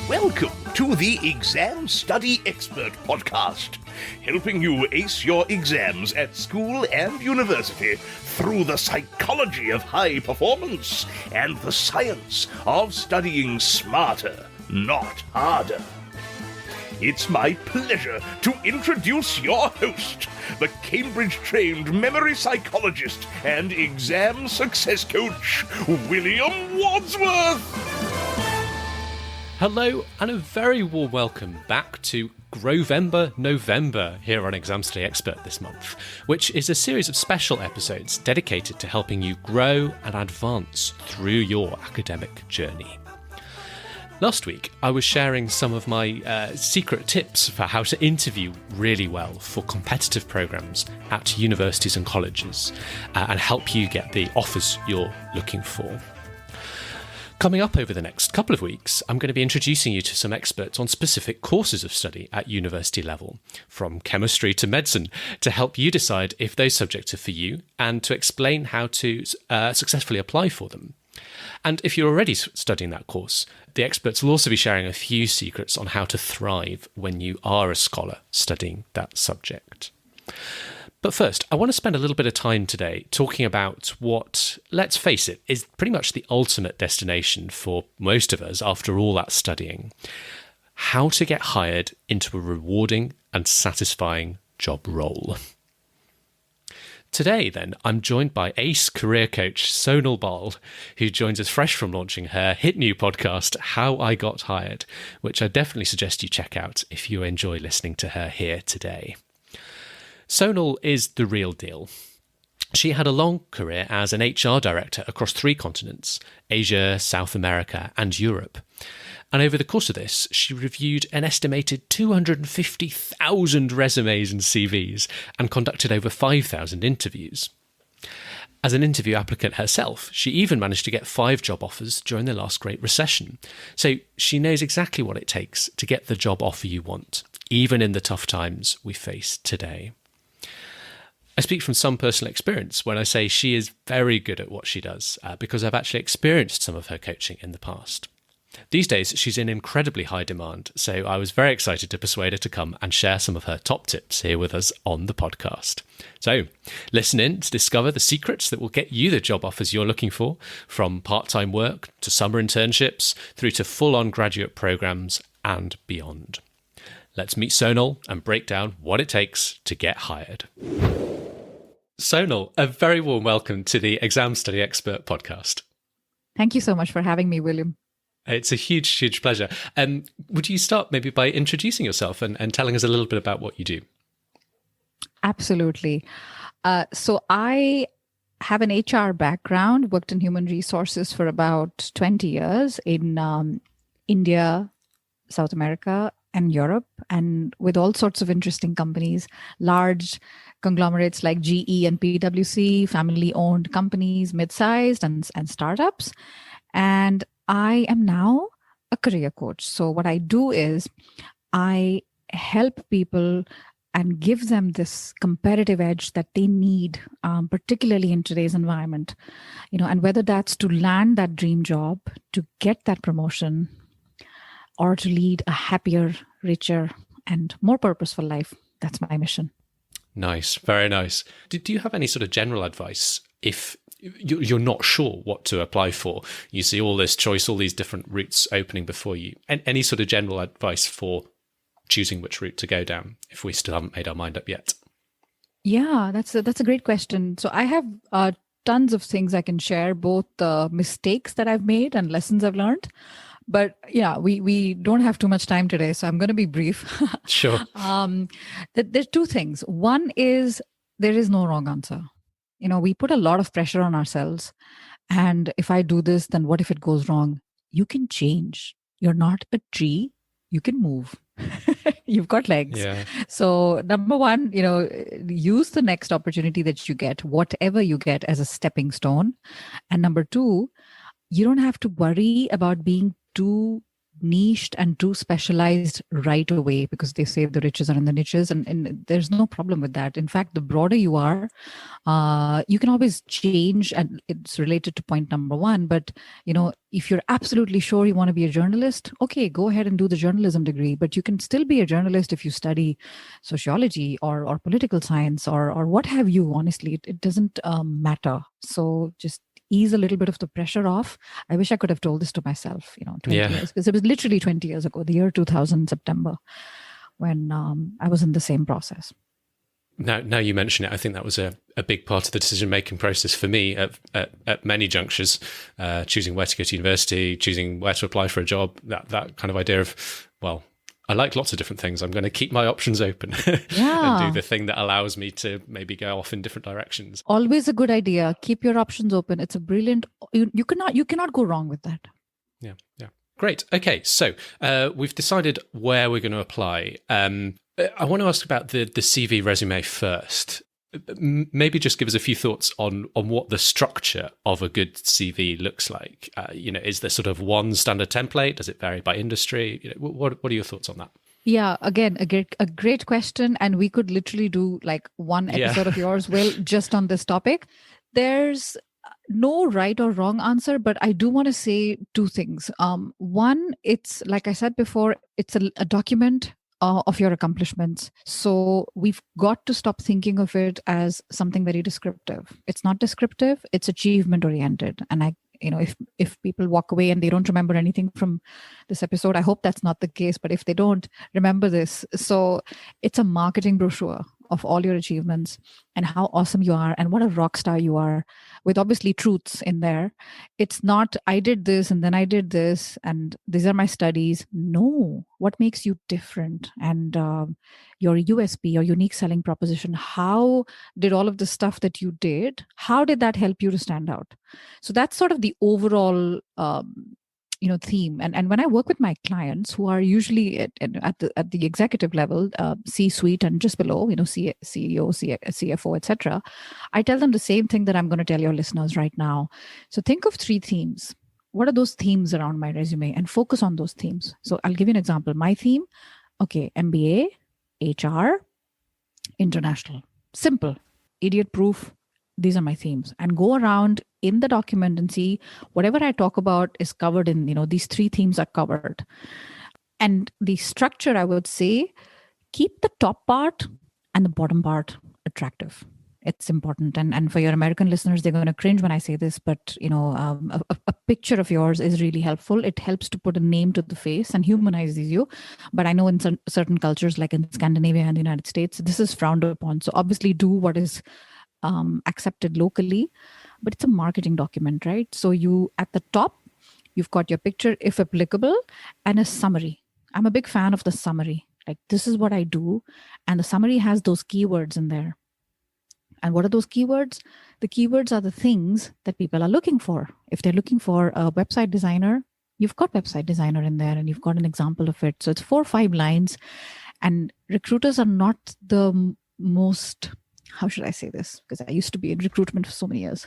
Welcome to the Exam Study Expert Podcast, helping you ace your exams at school and university through the psychology of high performance and the science of studying smarter, not harder. It's my pleasure to introduce your host, the Cambridge-trained memory psychologist and exam success coach, William Wadsworth. Hello and a very warm welcome back to Grovember November here on Exam Study Expert this month, which is a series of special episodes dedicated to helping you grow and advance through your academic journey. Last week, I was sharing some of my secret tips for how to interview really well for competitive programs at universities and colleges and help you get the offers you're looking for. Coming up over the next couple of weeks, I'm going to be introducing you to some experts on specific courses of study at university level, from chemistry to medicine, to help you decide if those subjects are for you and to explain how to successfully apply for them. And if you're already studying that course, the experts will also be sharing a few secrets on how to thrive when you are a scholar studying that subject. But first, I want to spend a little bit of time today talking about what, let's face it, is pretty much the ultimate destination for most of us after all that studying: how to get hired into a rewarding and satisfying job role. Today, then, I'm joined by ace career coach Sonal Bahl, who joins us fresh from launching her hit new podcast, How I Got Hired, which I definitely suggest you check out if you enjoy listening to her here today. Sonal is the real deal. She had a long career as an HR director across 3 continents, Asia, South America, and Europe. And over the course of this, she reviewed an estimated 250,000 resumes and CVs and conducted over 5,000 interviews. As an interview applicant herself, she even managed to get 5 job offers during the last Great Recession. So she knows exactly what it takes to get the job offer you want, even in the tough times we face today. I speak from some personal experience when I say she is very good at what she does, because I've actually experienced some of her coaching in the past. These days, she's in incredibly high demand, so I was very excited to persuade her to come and share some of her top tips here with us on the podcast. So, listen in to discover the secrets that will get you the job offers you're looking for, from part-time work to summer internships, through to full-on graduate programs and beyond. Let's meet Sonal and break down what it takes to get hired. Sonal, a very warm welcome to the Exam Study Expert podcast. Thank you so much for having me, William. It's a huge, huge pleasure. Would you start maybe by introducing yourself and telling us a little bit about what you do? Absolutely. So I have an HR background, worked in human resources for about 20 years in India, South America, and Europe, and with all sorts of interesting companies, large conglomerates like GE and PwC, family-owned companies, mid-sized and startups. And I am now a career coach. So what I do is I help people and give them this competitive edge that they need, particularly in today's environment. And whether that's to land that dream job, to get that promotion, or to lead a happier, richer, and more purposeful life. That's my mission. Nice. Very nice. Do you have any sort of general advice if you're not sure what to apply for? You see all this choice, all these different routes opening before you. And any sort of general advice for choosing which route to go down if we still haven't made our mind up yet? Yeah, that's a great question. So I have tons of things I can share, both the mistakes that I've made and lessons I've learned. But yeah, we don't have too much time today, so I'm going to be brief. Sure. There's 2 things. One is there is no wrong answer. We put a lot of pressure on ourselves. And if I do this, then what if it goes wrong? You can change. You're not a tree. You can move. You've got legs. Yeah. So number 1, use the next opportunity that you get, whatever you get, as a stepping stone. And number 2, you don't have to worry about being too niched and too specialized right away, because they say the riches are in the niches, and there's no problem with that. In fact, the broader you are, you can always change, and it's related to point number one. But if you're absolutely sure you want to be a journalist, okay, go ahead and do the journalism degree. But you can still be a journalist if you study sociology or political science or what have you. Honestly, it doesn't matter. So just ease a little bit of the pressure off. I wish I could have told this to myself, 20 years, because it was literally 20 years ago, the year 2000, September, when I was in the same process. Now you mention it, I think that was a big part of the decision-making process for me at many junctures, choosing where to go to university, choosing where to apply for a job, that kind of idea of, well, I like lots of different things. I'm going to keep my options open and do the thing that allows me to maybe go off in different directions. Always a good idea. Keep your options open. It's a brilliant, you cannot go wrong with that. Yeah. Great. Okay. So we've decided where we're going to apply. I want to ask about the CV resume first. Maybe just give us a few thoughts on what the structure of a good CV looks like. Is there sort of one standard template? Does it vary by industry? What are your thoughts on that? Yeah, again, a great question. And we could literally do like one episode of yours, Will, just on this topic. There's no right or wrong answer, but I do want to say two things. One, it's like I said before, it's a document of your accomplishments. So we've got to stop thinking of it as something very descriptive. It's not descriptive, it's achievement oriented. And if people walk away and they don't remember anything from this episode, I hope that's not the case. But if they don't, remember this. So it's a marketing brochure of all your achievements and how awesome you are and what a rock star you are, with obviously truths in there. It's not, I did this and then I did this and these are my studies. No, what makes you different, and your USP, your unique selling proposition. How did all of the stuff that you did, how did that help you to stand out? So that's sort of the overall theme. And when I work with my clients, who are usually at the executive level, C-suite and just below, CEO, CFO, etc., I tell them the same thing that I'm going to tell your listeners right now. So think of three themes. What are those themes around my resume? And focus on those themes. So I'll give you an example. My theme, okay, MBA, HR, international. Simple, idiot proof. These are my themes. And go around in the document and see whatever I talk about is covered in, these three themes are covered. And the structure, I would say, keep the top part and the bottom part attractive. It's important. And for your American listeners, they're going to cringe when I say this, but a picture of yours is really helpful. It helps to put a name to the face and humanizes you. But I know in certain cultures, like in Scandinavia and the United States, this is frowned upon. So obviously do what is accepted locally, but it's a marketing document, right? So you, at the top, you've got your picture, if applicable, and a summary. I'm a big fan of the summary. Like, this is what I do. And the summary has those keywords in there. And what are those keywords? The keywords are the things that people are looking for. If they're looking for a website designer, you've got website designer in there and you've got an example of it. So it's 4 or 5 lines. And recruiters are not the most, how should I say this? Because I used to be in recruitment for so many years.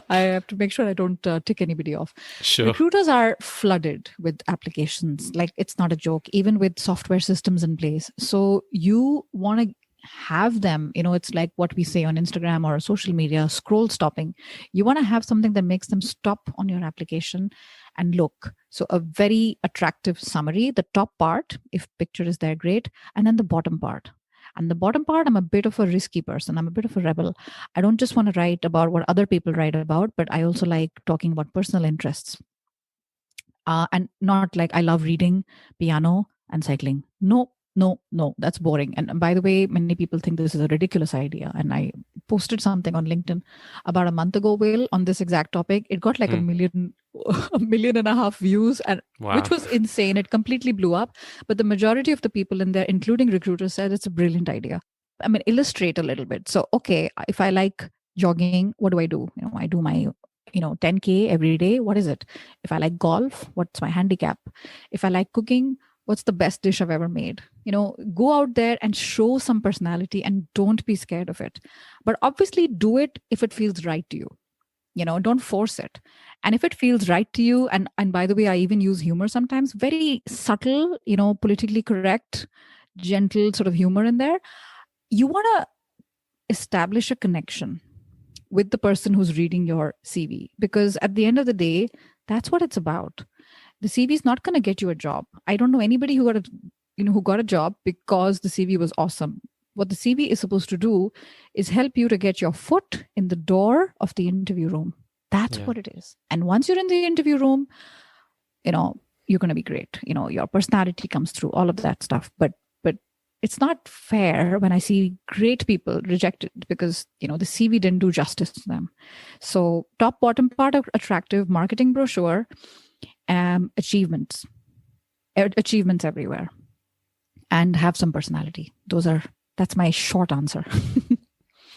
I have to make sure I don't tick anybody off. Sure. Recruiters are flooded with applications. Like, it's not a joke, even with software systems in place. So you want to have them, it's like what we say on Instagram or social media, scroll stopping. You want to have something that makes them stop on your application and look. So a very attractive summary, the top part, if picture is there, great. And then the bottom part. And the bottom part, I'm a bit of a risky person. I'm a bit of a rebel. I don't just want to write about what other people write about, but I also like talking about personal interests. And not like I love reading, piano, and cycling. No, that's boring. And by the way, many people think this is a ridiculous idea. And I posted something on LinkedIn about a month ago, Will, on this exact topic. It got like 1.5 million views, and wow, which was insane. It completely blew up. But the majority of the people in there, including recruiters, said it's a brilliant idea. I mean, illustrate a little bit. So, okay, if I like jogging, what do? I do my 10K every day. What is it? If I like golf, what's my handicap? If I like cooking, what's the best dish I've ever made? Go out there and show some personality and don't be scared of it. But obviously do it if it feels right to you. Don't force it. And if it feels right to you, and by the way, I even use humor sometimes, very subtle, politically correct, gentle sort of humor in there. You want to establish a connection with the person who's reading your CV, because at the end of the day, that's what it's about. The CV is not going to get you a job. I don't know anybody who got a job because the CV was awesome. What the CV is supposed to do is help you to get your foot in the door of the interview room. That's what it is. And once you're in the interview room, you're going to be great. Your personality comes through, all of that stuff. But it's not fair when I see great people rejected because, the CV didn't do justice to them. So top, bottom part of attractive marketing brochure, achievements everywhere, and have some personality. That's my short answer.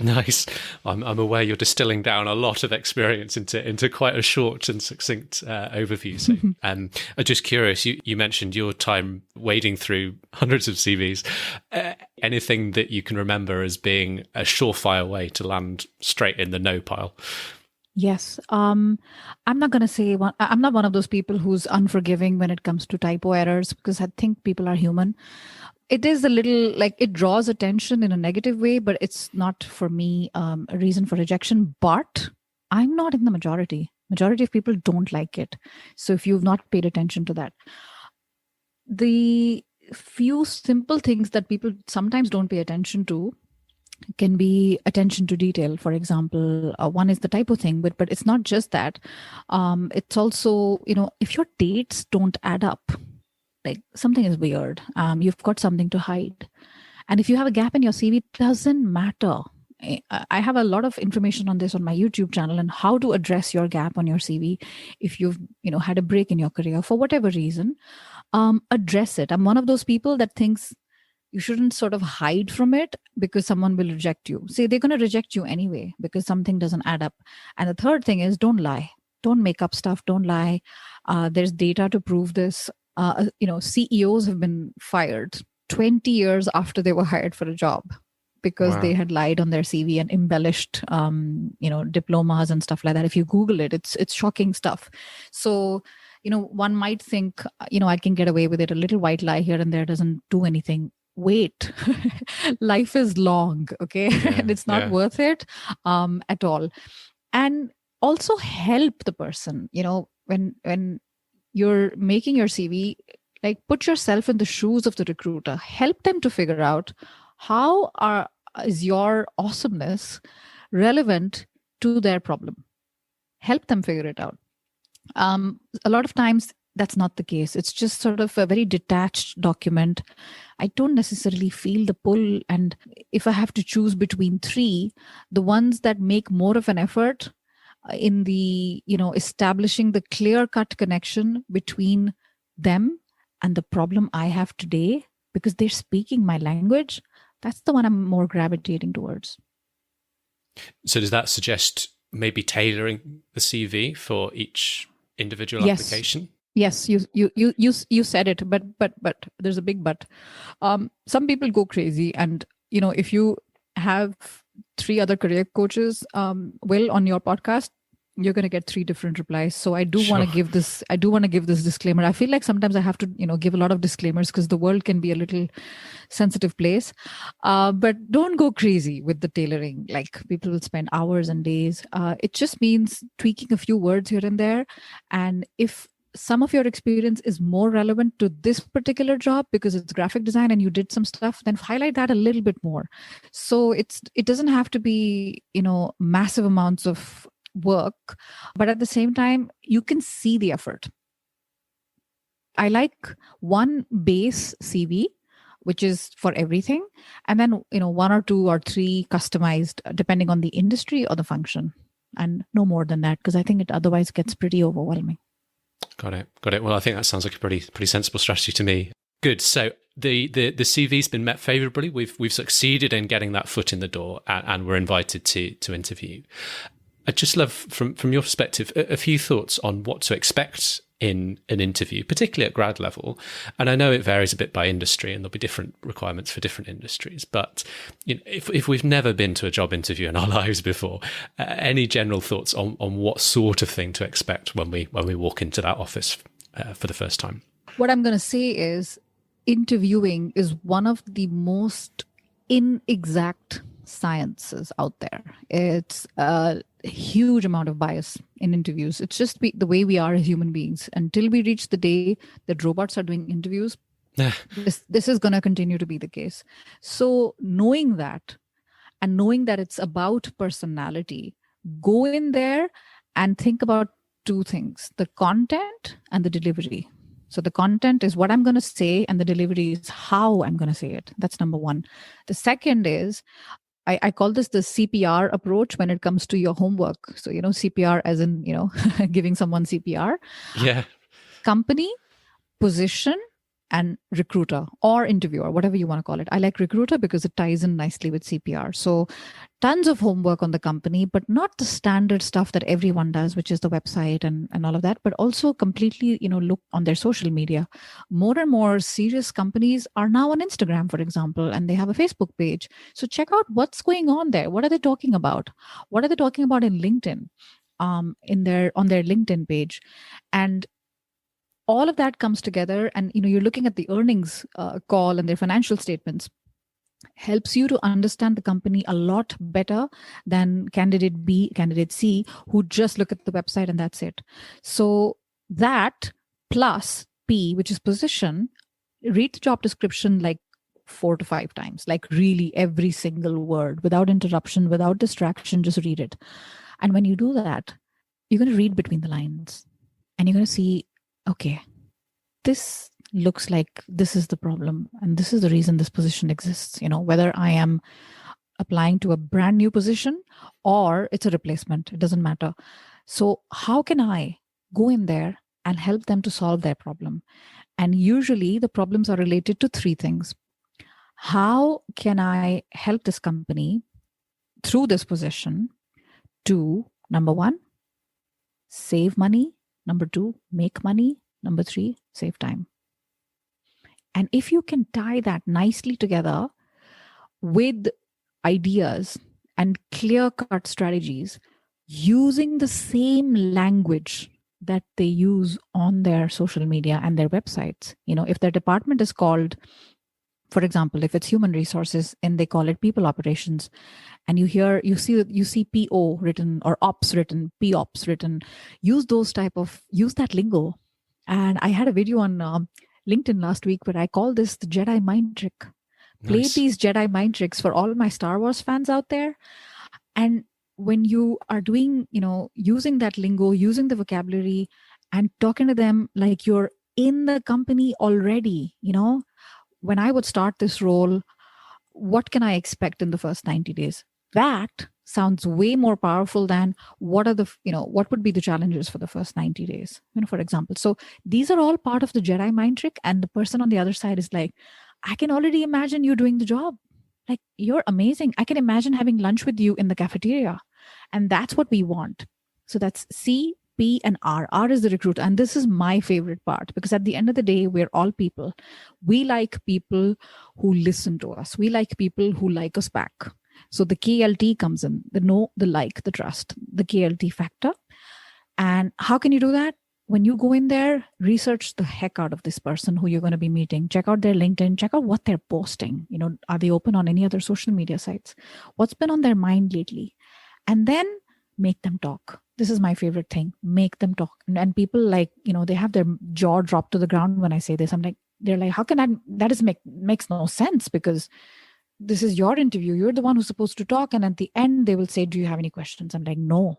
Nice. I'm aware you're distilling down a lot of experience into quite a short and succinct overview. So I'm just curious, you mentioned your time wading through hundreds of CVs. Anything that you can remember as being a surefire way to land straight in the no pile? Yes. I'm not going to say I'm not one of those people who's unforgiving when it comes to typo errors, because I think people are human. It is a little like it draws attention in a negative way, but it's not for me a reason for rejection. But I'm not in the majority. Majority of people don't like it. So if you've not paid attention to that, the few simple things that people sometimes don't pay attention to can be attention to detail. For example, one is the typo thing, but it's not just that. It's also, if your dates don't add up, like something is weird. You've got something to hide. And if you have a gap in your CV, it doesn't matter. I have a lot of information on this on my YouTube channel and how to address your gap on your CV. If you've, had a break in your career for whatever reason, address it. I'm one of those people that thinks you shouldn't sort of hide from it because someone will reject you. See, they're going to reject you anyway because something doesn't add up. And the third thing is don't lie. Don't make up stuff. Don't lie. There's data to prove this. CEOs have been fired 20 years after they were hired for a job because they had lied on their CV and embellished, diplomas and stuff like that. If you Google it, it's shocking stuff. So, one might think, I can get away with it. A little white lie here and there doesn't do anything. Wait, life is long, okay? And it's not worth it at all. And also help the person, when you're making your CV, like put yourself in the shoes of the recruiter. Help them to figure out how is your awesomeness relevant to their problem. Help them figure it out. A lot of times that's not the case. It's just sort of a very detached document. I don't necessarily feel the pull. And if I have to choose between three, the ones that make more of an effort in the, establishing the clear-cut connection between them and the problem I have today, because they're speaking my language, that's the one I'm more gravitating towards. So does that suggest maybe tailoring the CV for each individual application? Yes, you said it, but there's a big but. Some people go crazy, and if you have three other career coaches, on your podcast, you're going to get three different replies. So I do want to give this. I do want to give this disclaimer. I feel like sometimes I have to, give a lot of disclaimers because the world can be a little sensitive place. But don't go crazy with the tailoring. Like people will spend hours and days. It just means tweaking a few words here and there. And if some of your experience is more relevant to this particular job because it's graphic design and you did some stuff, then highlight that a little bit more. So it doesn't have to be, massive amounts of work, but at the same time, you can see the effort. I like one base CV, which is for everything. And then, one or two or three customized depending on the industry or the function, and no more than that, because I think it otherwise gets pretty overwhelming. Got it. Well, I think that sounds like a pretty sensible strategy to me. Good. So the CV's been met favorably. We've succeeded in getting that foot in the door, and we're invited to interview. I'd just love, from your perspective, a few thoughts on what to expect in an interview, particularly at grad level? And I know it varies a bit by industry and there'll be different requirements for different industries. But if we've never been to a job interview in our lives before, any general thoughts on what sort of thing to expect when we walk into that office for the first time? What I'm going to say is interviewing is one of the most inexact sciences out there. It's a huge amount of bias in interviews. It's just the way we are as human beings. Until we reach the day that robots are doing interviews, this is going to continue to be the case. So knowing that, and knowing that it's about personality, go in there and think about two things: the content and the delivery. So the content is what I'm going to say, and the delivery is how I'm going to say it. That's number one. The second is, I call this the C.P.R. approach when it comes to your homework. So, C.P.R. as in, giving someone C.P.R. Yeah. Company, position, and recruiter or interviewer, whatever you want to call it. I like recruiter because it ties in nicely with C.P.R. So tons of homework on the company, but not the standard stuff that everyone does, which is the website and all of that, but also completely, look on their social media. More and more serious companies are now on Instagram, for example, and they have a Facebook page. So check out what's going on there. What are they talking about? What are they talking about in LinkedIn, on their LinkedIn page? And all of that comes together, and you're looking at the earnings call and their financial statements, helps you to understand the company a lot better than candidate B, candidate C, who just look at the website and that's it. So that plus P, which is position, read the job description like 4 to 5 times, like really every single word, without interruption, without distraction, just read it. And when you do that, you're going to read between the lines and you're going to see, okay, this looks like this is the problem and this is the reason this position exists. Whether I am applying to a brand new position or it's a replacement, it doesn't matter. So how can I go in there and help them to solve their problem? And usually the problems are related to 3 things. How can I help this company through this position to, number 1, save money, number 2, make money, number 3, save time? And if you can tie that nicely together with ideas and clear-cut strategies using the same language that they use on their social media and their websites, if their department is called, for example, if it's human resources and they call it people operations, and you see PO written or ops written, POps written, use that lingo. And I had a video on LinkedIn last week where I call this the Jedi mind trick. Play these Jedi mind tricks for all my Star Wars fans out there. And when you are doing, using that lingo, using the vocabulary and talking to them like you're in the company already, when I would start this role, what can I expect in the first 90 days? That sounds way more powerful than what would be the challenges for the first 90 days, for example. So these are all part of the Jedi mind trick. And the person on the other side is like, I can already imagine you doing the job. Like, you're amazing. I can imagine having lunch with you in the cafeteria. And that's what we want. So that's C, P, and R. R is the recruiter. And this is my favorite part, because at the end of the day, we're all people. We like people who listen to us. We like people who like us back. So the KLT comes in, the know, the like, the trust, the KLT factor. And how can you do that? When you go in there, research the heck out of this person who you're going to be meeting. Check out their LinkedIn, check out what they're posting. Are they open on any other social media sites? What's been on their mind lately? And then make them talk. This is my favorite thing. Make them talk. And people they have their jaw dropped to the ground when I say this. They're like, how can that makes no sense, because this is your interview. You're the one who's supposed to talk. And at the end, they will say, do you have any questions? I'm like, no,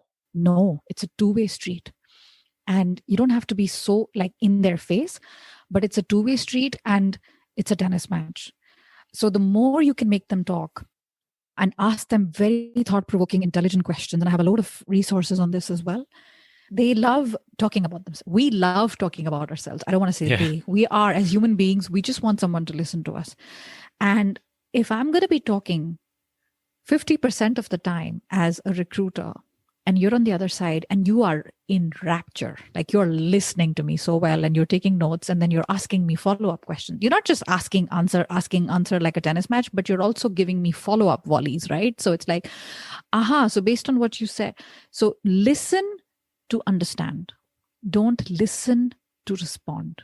it's a 2-way street. And you don't have to be so in their face, but it's a 2-way street and it's a tennis match. So the more you can make them talk and ask them very thought-provoking, intelligent questions, and I have a load of resources on this as well. They love talking about themselves. We love talking about ourselves. I don't want to say they. We are, as human beings, we just want someone to listen to us. And if I'm going to be talking 50% of the time as a recruiter, and you're on the other side and you are in rapture, like you're listening to me so well and you're taking notes, and then you're asking me follow-up questions. You're not just asking answer like a tennis match, but you're also giving me follow-up volleys, right? So it's like, so based on what you said, so listen to understand, don't listen to respond.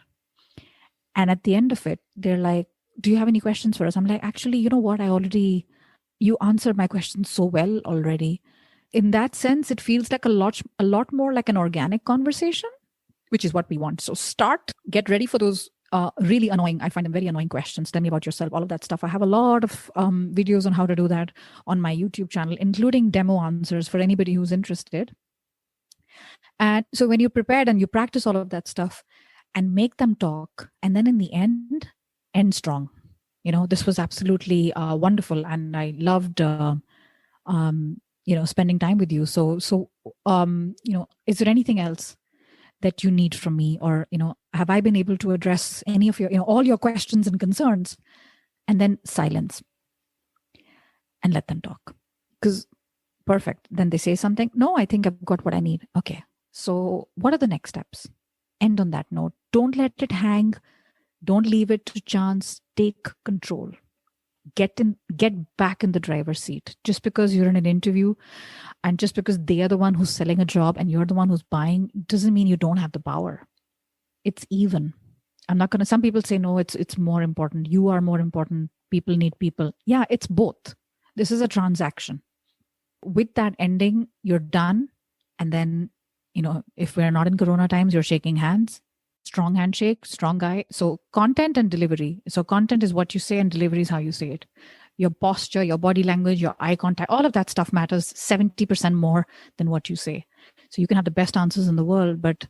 And at the end of it, they're like, do you have any questions for us? I'm like, actually, you know what, you answered my questions so well already. In that sense, it feels like a lot more like an organic conversation, which is what we want. So get ready for those really annoying, I find them very annoying questions. Tell me about yourself, all of that stuff. I have a lot of videos on how to do that on my YouTube channel, including demo answers for anybody who's interested. And so when you're prepared and you practice all of that stuff and make them talk, and then in the end strong. This was absolutely wonderful. And I loved, spending time with you. So, is there anything else that you need from me? Or, have I been able to address any of your, all your questions and concerns? And then silence and let them talk. Because perfect. Then they say something. No, I think I've got what I need. Okay. So what are the next steps? End on that note. Don't let it hang. Don't leave it to chance. Take control. Get back in the driver's seat. Just because you're in an interview and just because they are the one who's selling a job and you're the one who's buying, doesn't mean you don't have the power. It's even. Some people say, no, it's more important. You are more important. People need people. Yeah, it's both. This is a transaction. With that ending, you're done. And then, if we're not in Corona times, you're shaking hands. Strong handshake, strong guy. So content and delivery. So content is what you say and delivery is how you say it. Your posture, your body language, your eye contact, all of that stuff matters 70% more than what you say. So you can have the best answers in the world, but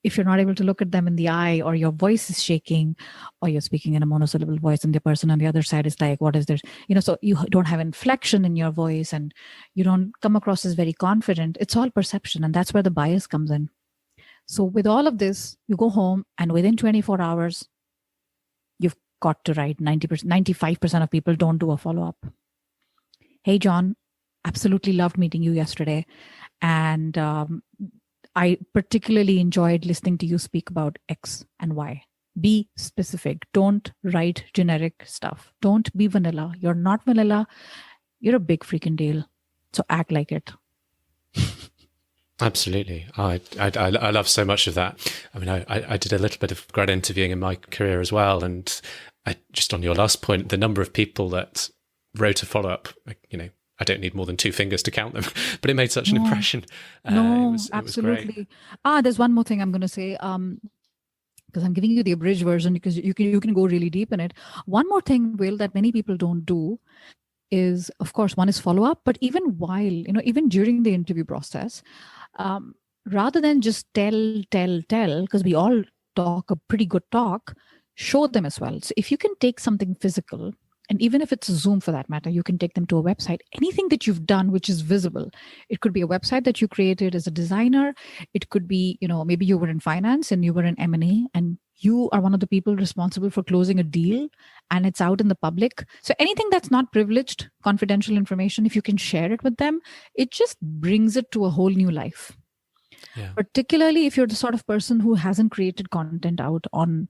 if you're not able to look at them in the eye, or your voice is shaking, or you're speaking in a monosyllable voice and the person on the other side is like, what is this? So you don't have inflection in your voice and you don't come across as very confident. It's all perception. And that's where the bias comes in. So with all of this, you go home and within 24 hours, you've got to write 90%, 95% of people don't do a follow-up. Hey, John, absolutely loved meeting you yesterday. And I particularly enjoyed listening to you speak about X and Y. Be specific. Don't write generic stuff. Don't be vanilla. You're not vanilla. You're a big freaking deal. So act like it. Absolutely. I love so much of that. I mean, I did a little bit of grad interviewing in my career as well. And just on your last point, the number of people that wrote a follow-up, I don't need more than 2 fingers to count them, but it made such an impression. No, it was absolutely. There's one more thing I'm going to say, because I'm giving you the abridged version because you can go really deep in it. One more thing, Will, that many people don't do is, of course, one is follow up, but even while, even during the interview process, rather than just tell, because we all talk a pretty good talk, show them as well. So if you can take something physical, and even if it's a Zoom for that matter, you can take them to a website, anything that you've done, which is visible. It could be a website that you created as a designer. It could be, maybe you were in finance and you were in M&A and you are one of the people responsible for closing a deal and it's out in the public. So anything that's not privileged, confidential information, if you can share it with them, it just brings it to a whole new life. Yeah. Particularly if you're the sort of person who hasn't created content out on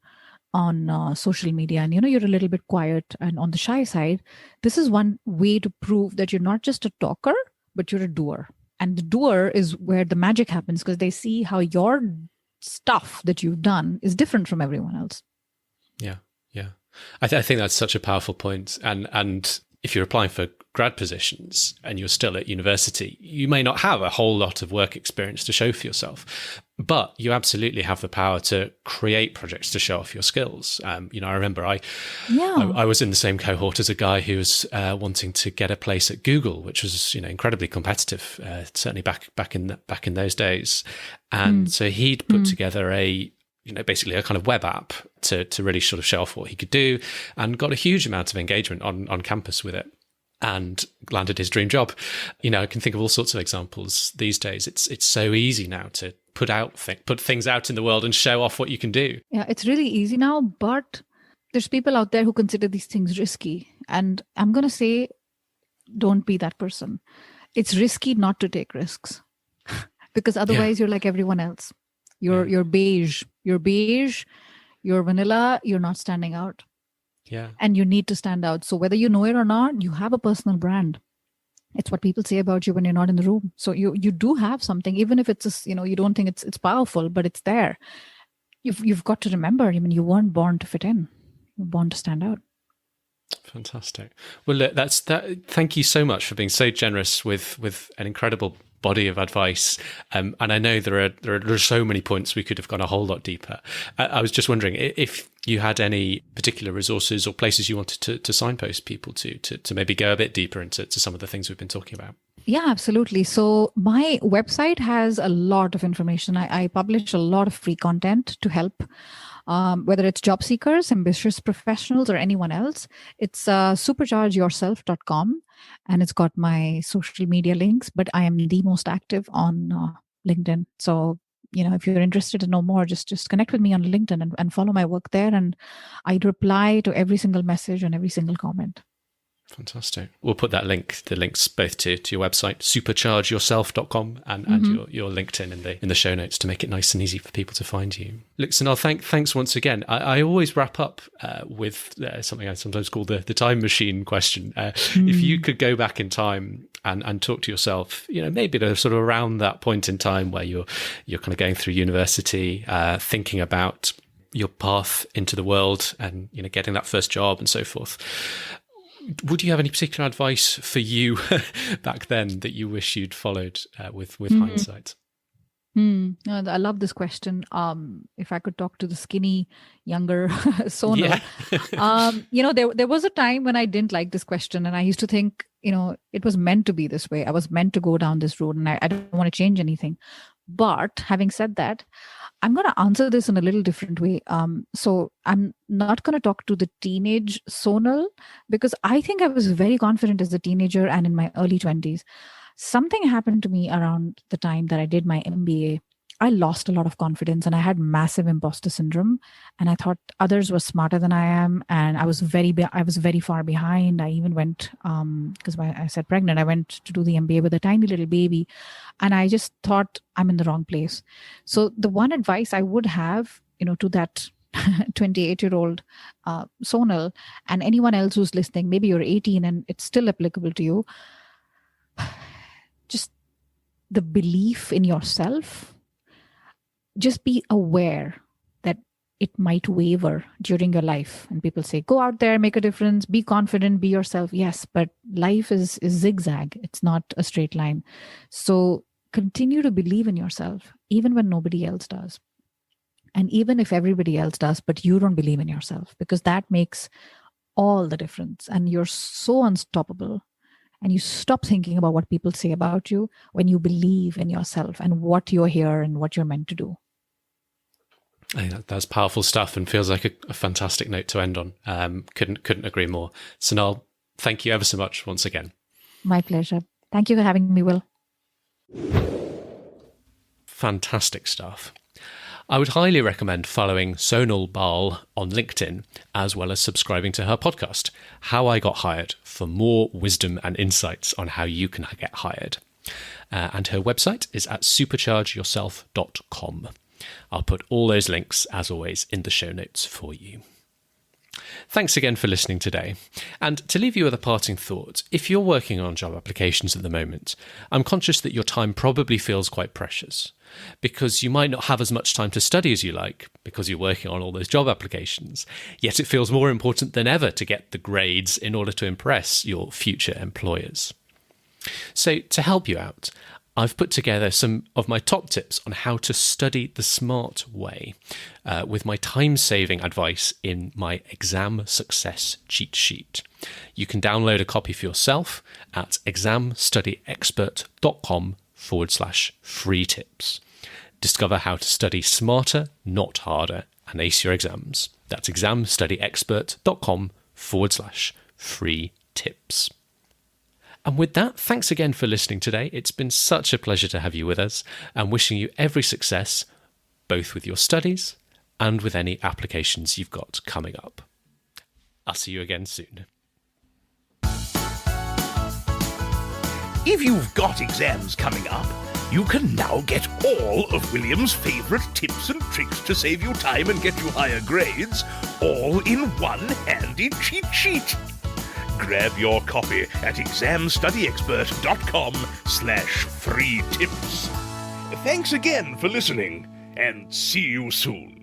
social media and you're a little bit quiet and on the shy side, this is one way to prove that you're not just a talker, but you're a doer. And the doer is where the magic happens because they see how your stuff that you've done is different from everyone else. Yeah. I think that's such a powerful point. And if you're applying for grad positions and you're still at university, you may not have a whole lot of work experience to show for yourself, but you absolutely have the power to create projects to show off your skills. I remember I was in the same cohort as a guy who was wanting to get a place at Google, which was incredibly competitive, certainly back in those days. And so he'd put together basically a kind of web app to really sort of show off what he could do, and got a huge amount of engagement on campus with it, and landed his dream job. I can think of all sorts of examples these days. It's so easy now to put things out in the world and show off what you can do. Yeah, it's really easy now, but there's people out there who consider these things risky. And I'm going to say, don't be that person. It's risky not to take risks. because otherwise you're like everyone else. You're beige. You're beige. You're vanilla. You're not standing out. Yeah. And you need to stand out. So whether you know it or not, you have a personal brand. It's what people say about you when you're not in the room. So you do have something, even if it's you don't think it's powerful, but it's there. You've got to remember. I mean, you weren't born to fit in. You're born to stand out. Fantastic. Well, look, thank you so much for being so generous with an incredible body of advice. And I know there are so many points we could have gone a whole lot deeper. I was just wondering if you had any particular resources or places you wanted to signpost people to maybe go a bit deeper into some of the things we've been talking about. Yeah, absolutely. So my website has a lot of information. I publish a lot of free content to help, whether it's job seekers, ambitious professionals, or anyone else. It's superchargeyourself.com, and it's got my social media links, but I am the most active on LinkedIn. So, if you're interested to know more, just connect with me on LinkedIn and follow my work there. And I'd reply to every single message and every single comment. Fantastic. We'll put the links both to your website, superchargeyourself.com, and your LinkedIn in the show notes to make it nice and easy for people to find you. Look, Sonal, thanks once again. I always wrap up with something I sometimes call the time machine question. If you could go back in time and talk to yourself, maybe to sort of around that point in time where you're kind of going through university, thinking about your path into the world and getting that first job and so forth. Would you have any particular advice for you back then that you wish you'd followed with hindsight? I love this question. If I could talk to the skinny, younger Sonal. Yeah. There was a time when I didn't like this question, and I used to think, it was meant to be this way. I was meant to go down this road, and I don't want to change anything. But having said that, I'm going to answer this in a little different way. So I'm not going to talk to the teenage Sonal, because I think I was very confident as a teenager and in my early 20s. Something happened to me around the time that I did my MBA. I lost a lot of confidence and I had massive imposter syndrome. And I thought others were smarter than I am. And I was very far behind. I even went, because I said pregnant, I went to do the MBA with a tiny little baby. And I just thought I'm in the wrong place. So the one advice I would have, to that 28-year-old Sonal, and anyone else who's listening, maybe you're 18 and it's still applicable to you, just the belief in yourself. Just be aware that it might waver during your life. And people say, go out there, make a difference, be confident, be yourself. Yes, but life is zigzag. It's not a straight line. So continue to believe in yourself, even when nobody else does. And even if everybody else does, but you don't believe in yourself, because that makes all the difference. And you're so unstoppable. And you stop thinking about what people say about you when you believe in yourself and what you're here and what you're meant to do. I think that's powerful stuff and feels like a fantastic note to end on. Couldn't agree more. Sonal, thank you ever so much once again. My pleasure. Thank you for having me, Will. Fantastic stuff. I would highly recommend following Sonal Bahl on LinkedIn, as well as subscribing to her podcast, How I Got Hired, for more wisdom and insights on how you can get hired. And her website is at superchargeyourself.com. I'll put all those links, as always, in the show notes for you. Thanks again for listening today. And to leave you with a parting thought, if you're working on job applications at the moment, I'm conscious that your time probably feels quite precious, because you might not have as much time to study as you like because you're working on all those job applications. Yet it feels more important than ever to get the grades in order to impress your future employers. So to help you out, I've put together some of my top tips on how to study the smart way with my time-saving advice in my exam success cheat sheet. You can download a copy for yourself at examstudyexpert.com/free tips. Discover how to study smarter, not harder, and ace your exams. That's examstudyexpert.com/free tips. And with that, thanks again for listening today. It's been such a pleasure to have you with us, and wishing you every success, both with your studies and with any applications you've got coming up. I'll see you again soon. If you've got exams coming up, You can now get all of William's favorite tips and tricks to save you time and get you higher grades, all in one handy cheat sheet. Grab your copy at examstudyexpert.com/free tips. Thanks again for listening, and see you soon.